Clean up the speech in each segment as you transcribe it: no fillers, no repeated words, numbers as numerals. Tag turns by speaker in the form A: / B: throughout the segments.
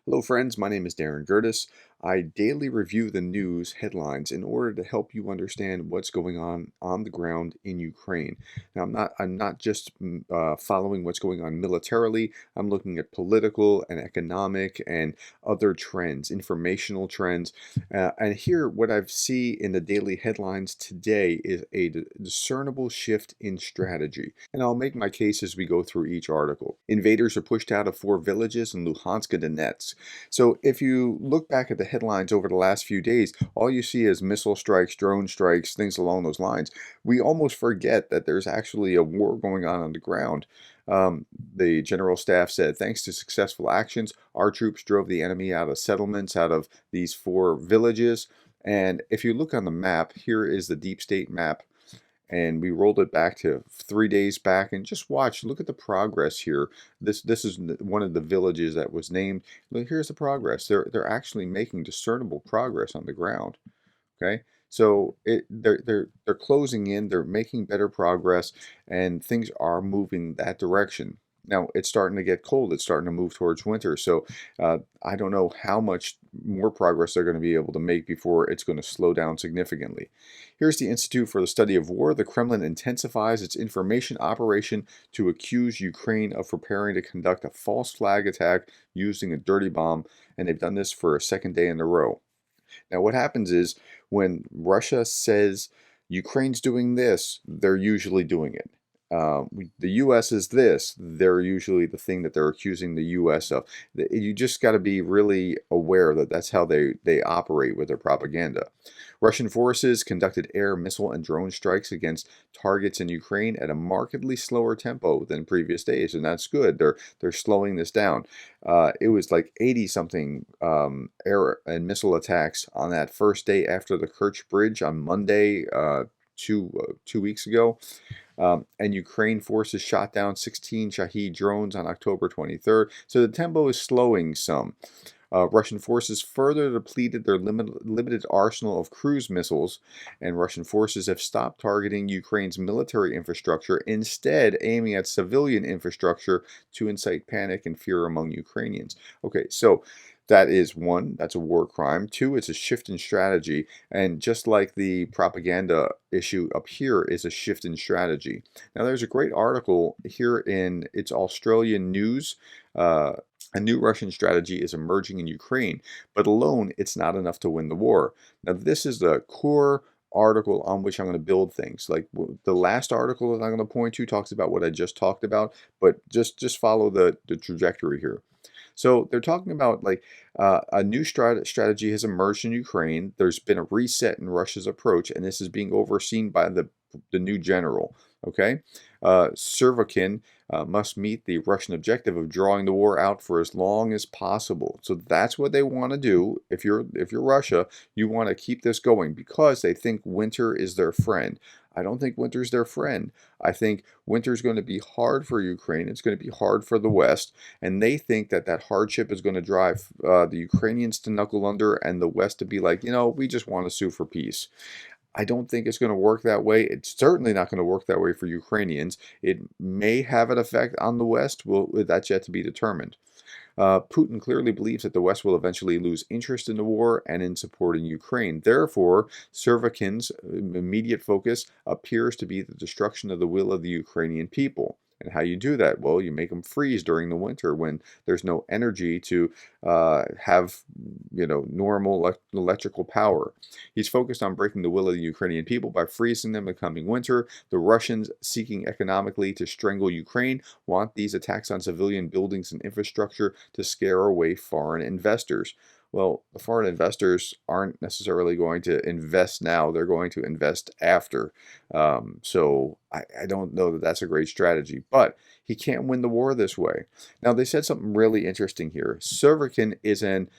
A: Hello, friends. My name is Darren Gertis. I daily review the news headlines in order to help you understand what's going on the ground in Ukraine. Now, I'm not just following what's going on militarily. I'm looking at political and economic and other trends, informational trends. And here, what I see in the daily headlines today is a discernible shift in strategy. And I'll make my case as we go through each article. Invaders are pushed out of 4 villages in Luhansk and Donetsk. So if you look back at the headlines over the last few days, all you see is missile strikes, drone strikes, things along those lines. We almost forget that there's actually a war going on the ground. The general staff said, thanks to successful actions, our troops drove the enemy out of settlements, out of these 4 villages. And if you look on the map, here is the deep state map, and we rolled it back to 3 days back, and just watch, look at the progress here. This is one of the villages that was named. Look, here's the progress. They're actually making discernible progress on the ground. Okay, so they're closing in, they're making better progress, and things are moving that direction. Now it's starting to get cold, it's starting to move towards winter, so I don't know how much more progress they're going to be able to make before it's going to slow down significantly. Here's the Institute for the Study of War. The Kremlin intensifies its information operation to accuse Ukraine of preparing to conduct a false flag attack using a dirty bomb, and they've done this for a second day in a row. Now, what happens is when Russia says Ukraine's doing this, they're usually doing it. The U.S. is this, they're usually the thing that they're accusing the U.S. of. You just got to be really aware that that's how they operate with their propaganda. Russian forces conducted air, missile, and drone strikes against targets in Ukraine at a markedly slower tempo than previous days, and that's good. They're slowing this down. It was like 80 something air and missile attacks on that first day after the Kerch Bridge on Monday, 2 weeks ago. And Ukraine forces shot down 16 Shahed drones on October 23rd. So the tempo is slowing some. Russian forces further depleted their limited arsenal of cruise missiles, and Russian forces have stopped targeting Ukraine's military infrastructure, instead aiming at civilian infrastructure to incite panic and fear among Ukrainians. Okay, so that is one, that's a war crime. Two, it's a shift in strategy. And just like the propaganda issue up here is a shift in strategy. Now, there's a great article here in It's Australian News. A new Russian strategy is emerging in Ukraine, but alone it's not enough to win the war. Now, this is the core article on which I'm going to build things. Like the last article that I'm going to point to talks about what I just talked about, but just follow the trajectory here. So they're talking about like a new strategy has emerged in Ukraine. There's been a reset in Russia's approach, and this is being overseen by the new general. Okay, Servakin must meet the Russian objective of drawing the war out for as long as possible. So that's what they want to do. If you're Russia, you want to keep this going because they think winter is their friend. I don't think winter's their friend. I think winter's going to be hard for Ukraine. It's going to be hard for the West, and they think that that hardship is going to drive the Ukrainians to knuckle under and the West to be like, we just want to sue for peace. I don't think it's going to work that way. It's certainly not going to work that way for Ukrainians. It may have an effect on the West. That's yet to be determined. Putin clearly believes that the West will eventually lose interest in the war and in supporting Ukraine. Therefore, Servakin's immediate focus appears to be the destruction of the will of the Ukrainian people. And how you do that? Well, you make them freeze during the winter when there's no energy to have, normal electrical power. He's focused on breaking the will of the Ukrainian people by freezing them in the coming winter. The Russians, seeking economically to strangle Ukraine, want these attacks on civilian buildings and infrastructure to scare away foreign investors. Well, the foreign investors aren't necessarily going to invest now. They're going to invest after. So I don't know that that's a great strategy, but he can't win the war this way. Now, they said something really interesting here. Servakin is an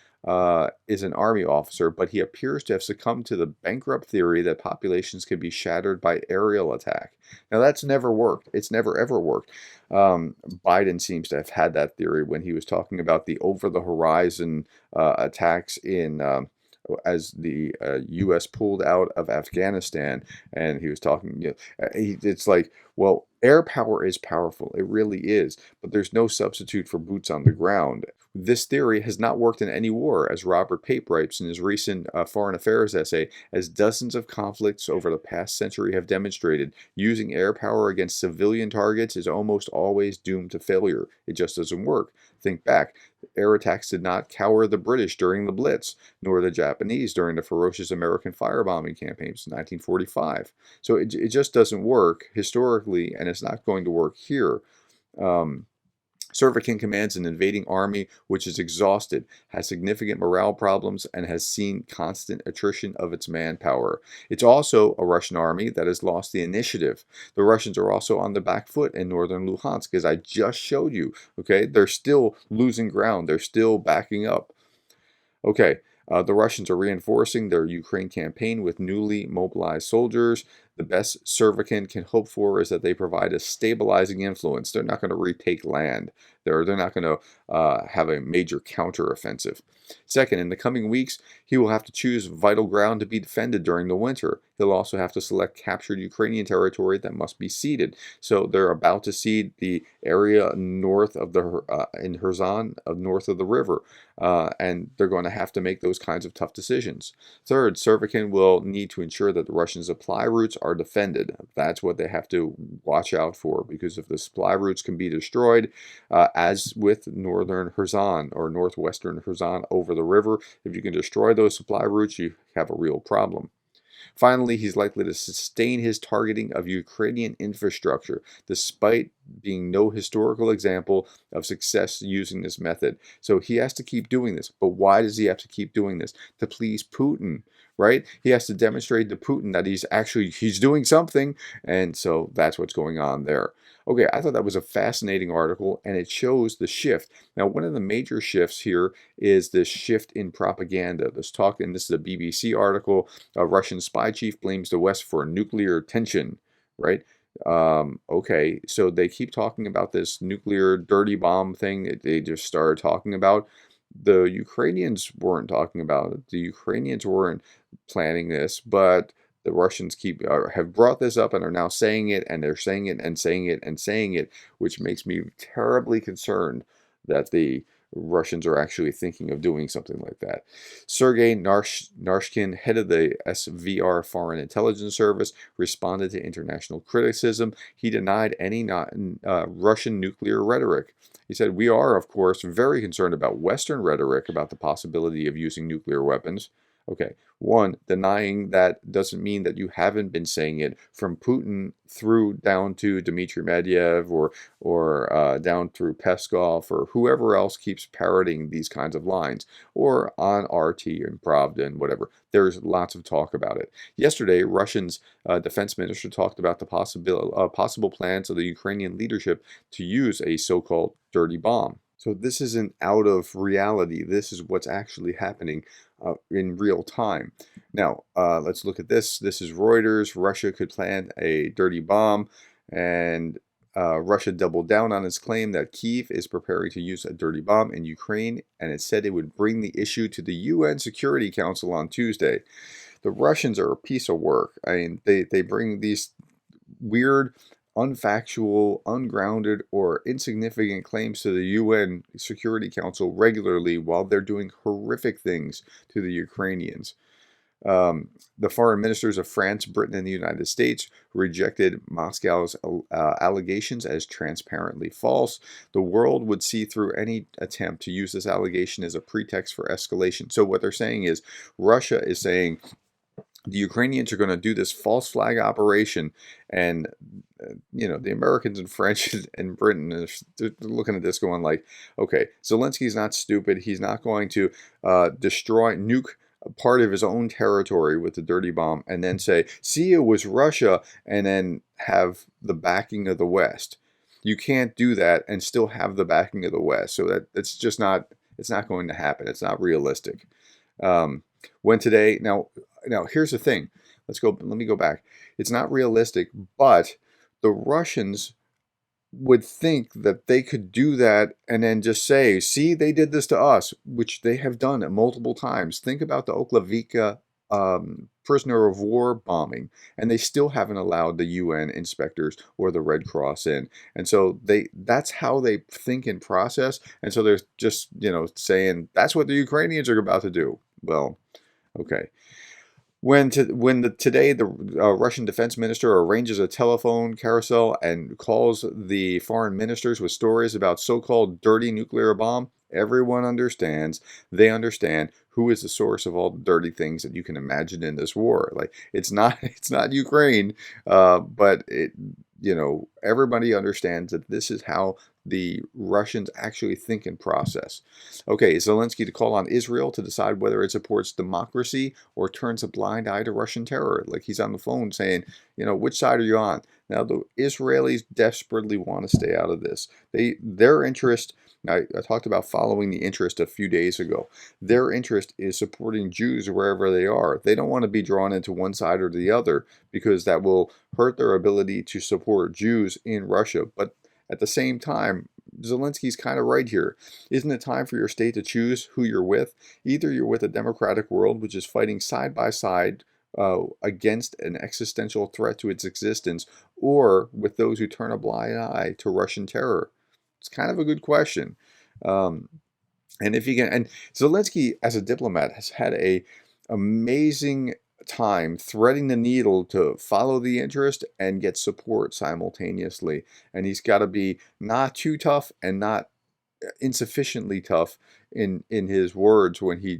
A: army officer, but he appears to have succumbed to the bankrupt theory that populations can be shattered by aerial attack. Now, that's never worked. It's never, ever worked. Biden seems to have had that theory when he was talking about the over-the-horizon attacks as the U.S. pulled out of Afghanistan, and he was talking, it's like, well, air power is powerful. It really is, but there's no substitute for boots on the ground. This theory has not worked in any war, as Robert Pape writes in his recent Foreign Affairs essay, as dozens of conflicts over the past century have demonstrated. Using air power against civilian targets is almost always doomed to failure. It just doesn't work. Think back. Air attacks did not cower the British during the Blitz, nor the Japanese during the ferocious American firebombing campaigns in 1945. So it just doesn't work historically, and it's not going to work here. Um, Servakin commands an invading army which is exhausted, has significant morale problems, and has seen constant attrition of its manpower. It's also a Russian army that has lost the initiative. The Russians are also on the back foot in northern Luhansk, as I just showed you. Okay, they're still losing ground. They're still backing up. Okay, the Russians are reinforcing their Ukraine campaign with newly mobilized soldiers. The best Servakin can hope for is that they provide a stabilizing influence. They're not going to retake land. They're not going to have a major counteroffensive. Second, in the coming weeks, he will have to choose vital ground to be defended during the winter. He'll also have to select captured Ukrainian territory that must be ceded. So they're about to cede the area north of the in Kherson, north of the river, and they're going to have to make those kinds of tough decisions. Third, Servakin will need to ensure that the Russian supply routes are defended. That's what they have to watch out for, because if the supply routes can be destroyed, as with northern Kherson or northwestern Kherson over the river, if you can destroy those supply routes, you have a real problem. Finally, he's likely to sustain his targeting of Ukrainian infrastructure, despite being no historical example of success using this method. So he has to keep doing this. But why does he have to keep doing this? To please Putin, right? He has to demonstrate to Putin that he's doing something, and so that's what's going on there. Okay, I thought that was a fascinating article, and it shows the shift. Now, one of the major shifts here is this shift in propaganda. This talk, and this is a BBC article. A Russian spy chief blames the West for nuclear tension, right? Okay, so they keep talking about this nuclear dirty bomb thing that they just started talking about. The Ukrainians weren't talking about it. The Ukrainians weren't planning this, but the Russians have brought this up and are now saying it, and they're saying it and saying it and saying it, which makes me terribly concerned that the Russians are actually thinking of doing something like that. Sergei Narshkin, head of the SVR Foreign Intelligence Service, responded to international criticism. He denied any Russian nuclear rhetoric. He said, "We are, of course, very concerned about Western rhetoric about the possibility of using nuclear weapons." Okay, one, denying that doesn't mean that you haven't been saying it, from Putin through down to Dmitry Medvedev or down through Peskov or whoever else keeps parroting these kinds of lines, or on RT and Pravda and whatever. There's lots of talk about it. Yesterday, Russian's defense minister talked about the possible plans of the Ukrainian leadership to use a so-called dirty bomb. So this isn't out of reality. This is what's actually happening in real time. Now, let's look at this. This is Reuters. Russia could plant a dirty bomb, and Russia doubled down on its claim that Kyiv is preparing to use a dirty bomb in Ukraine, and it said it would bring the issue to the UN Security Council on Tuesday. The Russians are a piece of work. I mean, they bring these weird, unfactual, ungrounded, or insignificant claims to the UN Security Council regularly while they're doing horrific things to the Ukrainians. The foreign ministers of France, Britain, and the United States rejected Moscow's allegations as transparently false. The world would see through any attempt to use this allegation as a pretext for escalation. So what they're saying is, Russia is saying the Ukrainians are going to do this false flag operation, and the Americans and French and Britain, they're looking at this going like, okay, Zelensky's not stupid. He's not going to nuke a part of his own territory with the dirty bomb and then say, see, it was Russia, and then have the backing of the West. You can't do that and still have the backing of the West. So it's just not, it's not going to happen. It's not realistic. When today, now here's the thing. Let me go back. It's not realistic, but the Russians would think that they could do that and then just say, see, they did this to us, which they have done it multiple times. Think about the Oklavika prisoner of war bombing, and they still haven't allowed the UN inspectors or the Red Cross in. And so that's how they think and process. And so they're just, saying that's what the Ukrainians are about to do. Well, okay. Today the Russian defense minister arranges a telephone carousel and calls the foreign ministers with stories about so-called dirty nuclear bomb, everyone understands. They understand who is the source of all the dirty things that you can imagine in this war. Like it's not it's not Ukraine, but everybody understands that this is how the Russians actually think and process. Okay, Zelensky to call on Israel to decide whether it supports democracy or turns a blind eye to Russian terror. Like he's on the phone saying, which side are you on? Now the Israelis desperately want to stay out of this. Their interest. I talked about following the interest a few days ago. Their interest is supporting Jews wherever they are. They don't want to be drawn into one side or the other because that will hurt their ability to support Jews in Russia. But at the same time, Zelensky's kind of right here. Isn't it time for your state to choose who you're with? Either you're with a democratic world, which is fighting side by side against an existential threat to its existence, or with those who turn a blind eye to Russian terror. It's kind of a good question. Um, and if you can, and Zelensky as a diplomat has had a amazing time threading the needle to follow the interest and get support simultaneously. And he's got to be not too tough and not insufficiently tough in his words when he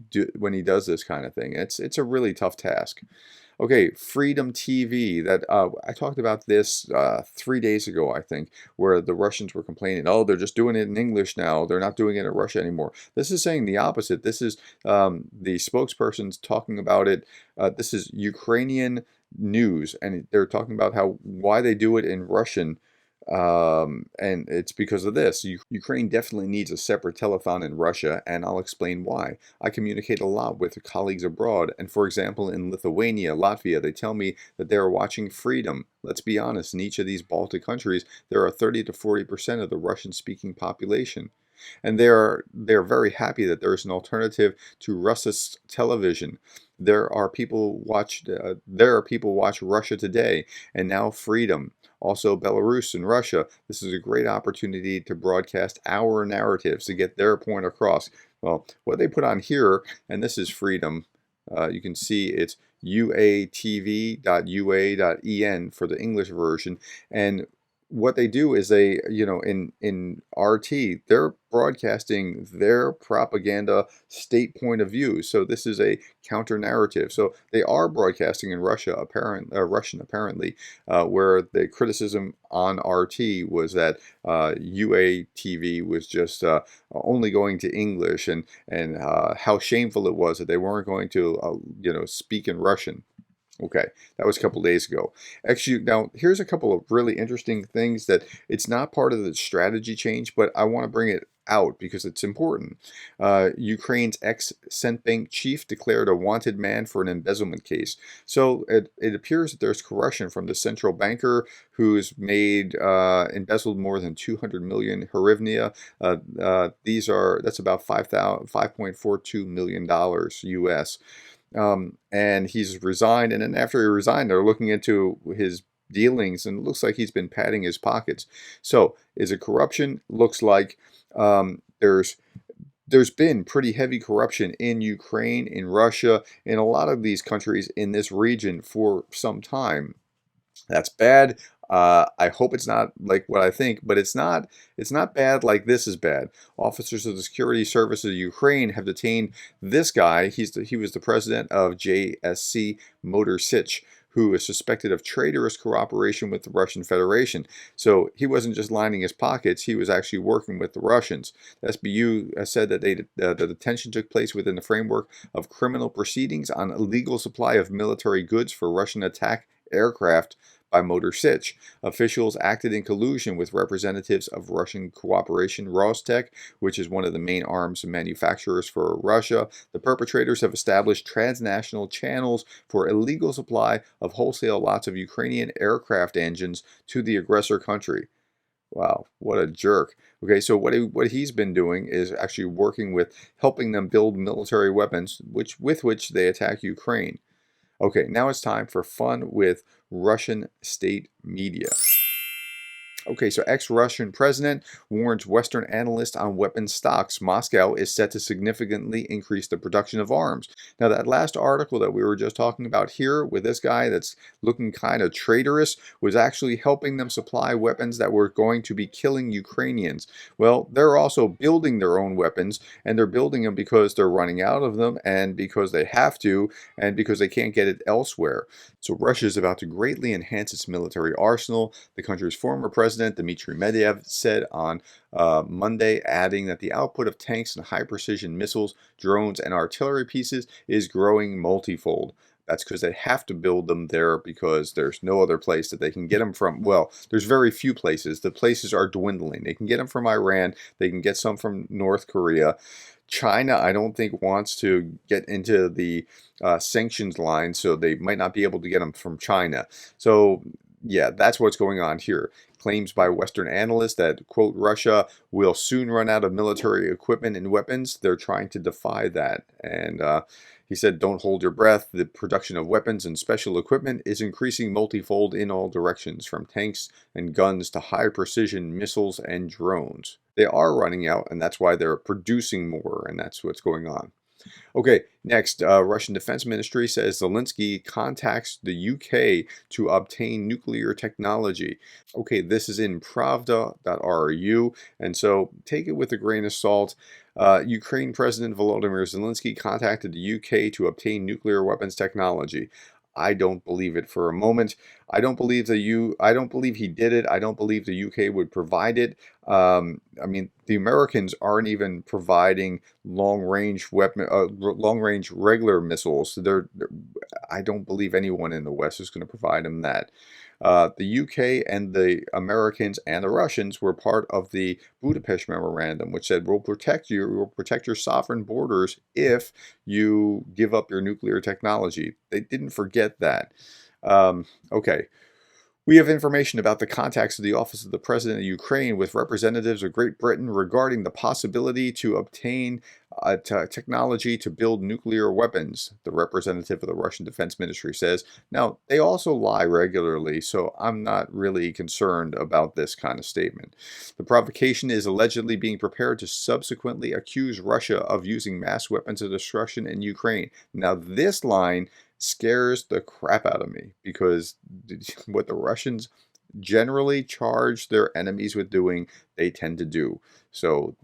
A: does this kind of thing. It's a really tough task. Okay, Freedom TV. That I talked about this 3 days ago, I think, where the Russians were complaining, oh, they're just doing it in English now. They're not doing it in Russia anymore. This is saying the opposite. This is the spokespersons talking about it. This is Ukrainian news, and they're talking about why they do it in Russian. And it's because of this. Ukraine definitely needs a separate telethon in Russia, and I'll explain why. I communicate a lot with colleagues abroad, and for example, in Lithuania, Latvia, they tell me that they are watching Freedom. Let's be honest, in each of these Baltic countries, there are 30 to 40% of the Russian-speaking population. And they're very happy that there is an alternative to Russia's television. There are people watch Russia Today and now Freedom. Also Belarus and Russia. This is a great opportunity to broadcast our narratives to get their point across. Well, what they put on here, and this is Freedom. You can see it's uatv.ua.en for the English version, and what they do is in RT, they're broadcasting their propaganda state point of view. So this is a counter narrative. So they are broadcasting in Russian apparently, where the criticism on RT was that UATV was just only going to English, and how shameful it was that they weren't going to speak in Russian. Okay, that was a couple days ago. Actually, now here's a couple of really interesting things that it's not part of the strategy change, but I want to bring it out because it's important. Ukraine's ex-Centbank chief declared a wanted man for an embezzlement case. So it appears that there's corruption from the central banker who's embezzled more than 200 million hryvnia. That's about $5.42 million US. And he's resigned, and then after he resigned, they're looking into his dealings, and it looks like he's been padding his pockets. So, is it corruption? Looks like there's been pretty heavy corruption in Ukraine, in Russia, in a lot of these countries in this region for some time. That's bad. I hope it's not like what I think, but it's not bad like this is bad. Officers of the Security Service of Ukraine have detained this guy. He was the president of JSC Motor Sich, who is suspected of traitorous cooperation with the Russian Federation. So he wasn't just lining his pockets, he was actually working with the Russians. The SBU said that the detention took place within the framework of criminal proceedings on illegal supply of military goods for Russian attack aircraft by Motor Sich. Officials acted in collusion with representatives of Russian cooperation Rostec, which is one of the main arms manufacturers for Russia. The perpetrators have established transnational channels for illegal supply of wholesale lots of Ukrainian aircraft engines to the aggressor country. Wow, what a jerk. Okay, so what he's been doing is actually working with helping them build military weapons with which they attack Ukraine. Okay, now it's time for fun with Russian state media. Okay, so ex-Russian president warns Western analyst on weapons stocks. Moscow is set to significantly increase the production of arms. Now, that last article that we were just talking about here with this guy that's looking kind of traitorous was actually helping them supply weapons that were going to be killing Ukrainians. Well, they're also building their own weapons, and they're building them because they're running out of them and because they have to and because they can't get it elsewhere. So Russia is about to greatly enhance its military arsenal. The country's former president, Dmitry Medvedev, said on Monday, adding that the output of tanks and high-precision missiles, drones, and artillery pieces is growing multifold. That's because they have to build them there because there's no other place that they can get them from. Well, there's very few places. The places are dwindling. They can get them from Iran. They can get some from North Korea. China, I don't think, wants to get into the sanctions line, so they might not be able to get them from China. So, yeah, that's what's going on here. Claims by Western analysts that, quote, Russia will soon run out of military equipment and weapons. They're trying to defy that. And he said, don't hold your breath. The production of weapons and special equipment is increasing multifold in all directions, from tanks and guns to high precision missiles and drones. They are running out, and that's why they're producing more, and that's what's going on. Okay, next, Russian Defense Ministry says Zelensky contacts the UK to obtain nuclear technology. Okay, this is in pravda.ru, and so take it with a grain of salt. Ukraine President Volodymyr Zelensky contacted the UK to obtain nuclear weapons technology. I don't believe it for a moment. I don't believe he did it. I don't believe the UK would provide it. I mean, the Americans aren't even providing long-range regular missiles. I don't believe anyone in the West is going to provide them that. The UK and the Americans and the Russians were part of the Budapest Memorandum, which said we'll protect your sovereign borders if you give up your nuclear technology. They didn't forget that. Okay. We have information about the contacts of the Office of the President of Ukraine with representatives of Great Britain regarding the possibility to obtain technology to build nuclear weapons, the representative of the Russian Defense Ministry says. Now, they also lie regularly, so I'm not really concerned about this kind of statement. The provocation is allegedly being prepared to subsequently accuse Russia of using mass weapons of destruction in Ukraine. Now, this line scares the crap out of me because what the Russians generally charge their enemies with doing, they tend to do. So,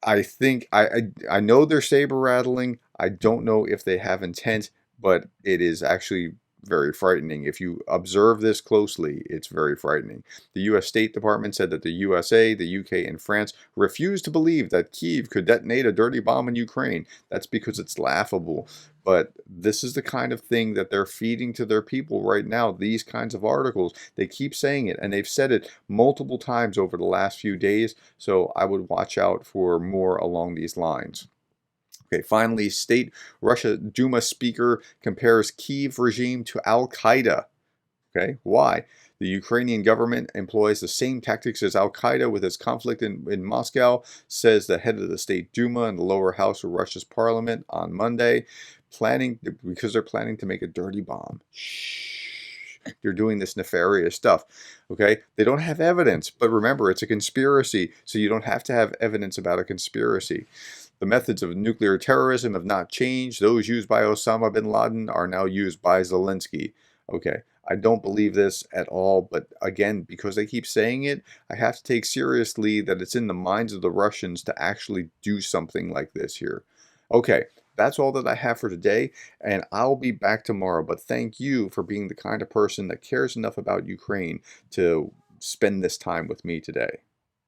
A: I think I know they're saber rattling. I don't know if they have intent, but it is actually very frightening. If you observe this closely, it's very frightening. The U.S. State Department said that the USA, the UK, and France refused to believe that Kyiv could detonate a dirty bomb in Ukraine. That's because it's laughable. But this is the kind of thing that they're feeding to their people right now, these kinds of articles. They keep saying it, and they've said it multiple times over the last few days, so I would watch out for more along these lines. Okay, finally, State Russia Duma speaker compares Kyiv regime to Al-Qaeda. Okay, why? The Ukrainian government employs the same tactics as Al-Qaeda with its conflict in Moscow, says the head of the State Duma in the lower house of Russia's parliament on Monday, because they're planning to make a dirty bomb. Shh. You're doing this nefarious stuff. Okay? They don't have evidence, but remember, it's a conspiracy, so you don't have to have evidence about a conspiracy. The methods of nuclear terrorism have not changed. Those used by Osama bin Laden are now used by Zelensky. Okay, I don't believe this at all, but again, because they keep saying it, I have to take seriously that it's in the minds of the Russians to actually do something like this here. Okay, that's all that I have for today, and I'll be back tomorrow, but thank you for being the kind of person that cares enough about Ukraine to spend this time with me today.